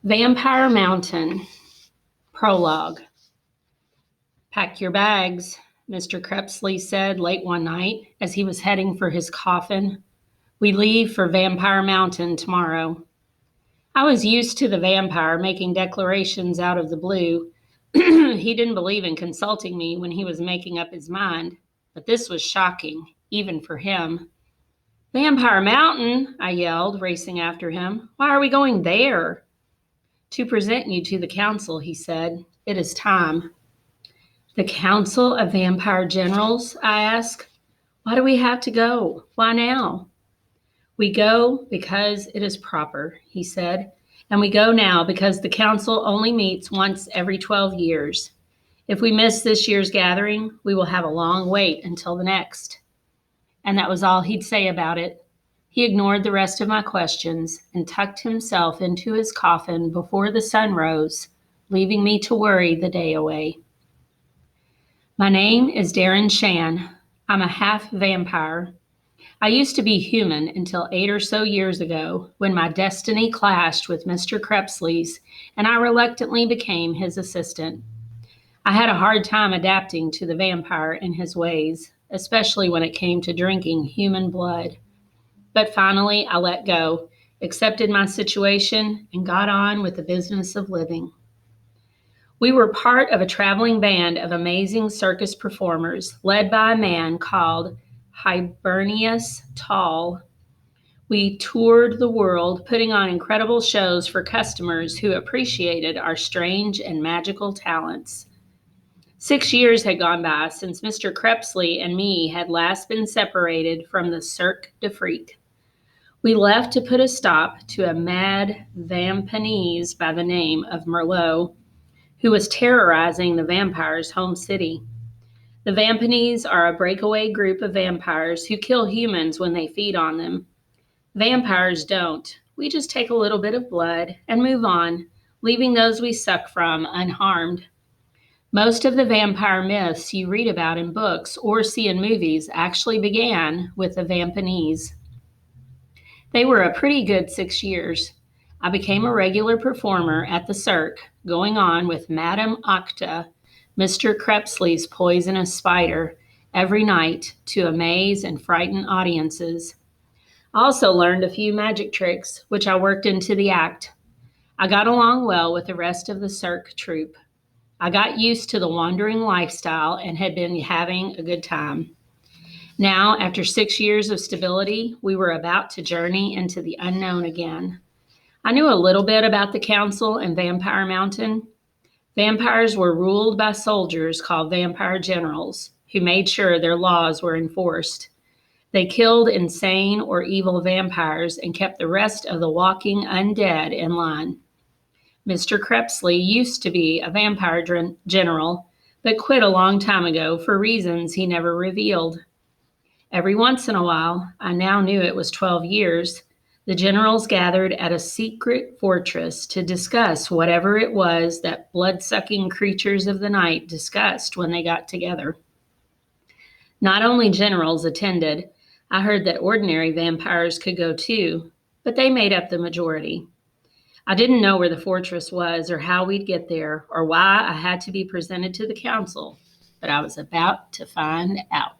Vampire Mountain, Prologue. "Pack your bags," Mr. Crepsley said late one night as he was heading for his coffin. "We leave for Vampire Mountain tomorrow." I was used to the vampire making declarations out of the blue. He didn't believe in consulting me when he was making up his mind, but this was shocking, even for him. "Vampire Mountain!" I yelled, racing after him. "Why are we going there?" "To present you to the council," he said. "It is time." "The Council of Vampire Generals?" I asked. "Why do we have to go? Why now?" "We go because it is proper," he said, "and we go now because the council only meets once every 12 years. If we miss this year's gathering, we will have a long wait until the next." And that was all he'd say about it. He ignored the rest of my questions and tucked himself into his coffin before the sun rose, leaving me to worry the day away. My name is Darren Shan. I'm a half vampire. I used to be human until 8 or so years ago when my destiny clashed with Mr. Crepsley's and I reluctantly became his assistant. I had a hard time adapting to the vampire and his ways, especially when it came to drinking human blood. But finally, I let go, accepted my situation, and got on with the business of living. We were part of a traveling band of amazing circus performers led by a man called Hibernius Tall. We toured the world, putting on incredible shows for customers who appreciated our strange and magical talents. 6 years had gone by since Mr. Crepsley and me had last been separated from the Cirque du Freak. We left to put a stop to a mad vampanese by the name of Merlot, who was terrorizing the vampires' home city. The vampanese are a breakaway group of vampires who kill humans when they feed on them. Vampires don't. We just take a little bit of blood and move on, leaving those we suck from unharmed. Most of the vampire myths you read about in books or see in movies actually began with the vampanese. They were a pretty good 6 years. I became a regular performer at the Cirque, going on with Madame Octa, Mr. Crepsley's poisonous spider, every night to amaze and frighten audiences. I also learned a few magic tricks, which I worked into the act. I got along well with the rest of the Cirque troupe. I got used to the wandering lifestyle and had been having a good time. Now, after 6 years of stability, we were about to journey into the unknown again. I knew a little bit about the council and Vampire Mountain. Vampires were ruled by soldiers called vampire generals, who made sure their laws were enforced. They killed insane or evil vampires and kept the rest of the walking undead in line. Mr. Crepsley used to be a vampire general, but quit a long time ago for reasons he never revealed. Every once in a while, I now knew it was 12 years, the generals gathered at a secret fortress to discuss whatever it was that blood-sucking creatures of the night discussed when they got together. Not only generals attended, I heard that ordinary vampires could go too, but they made up the majority. I didn't know where the fortress was or how we'd get there or why I had to be presented to the council, but I was about to find out.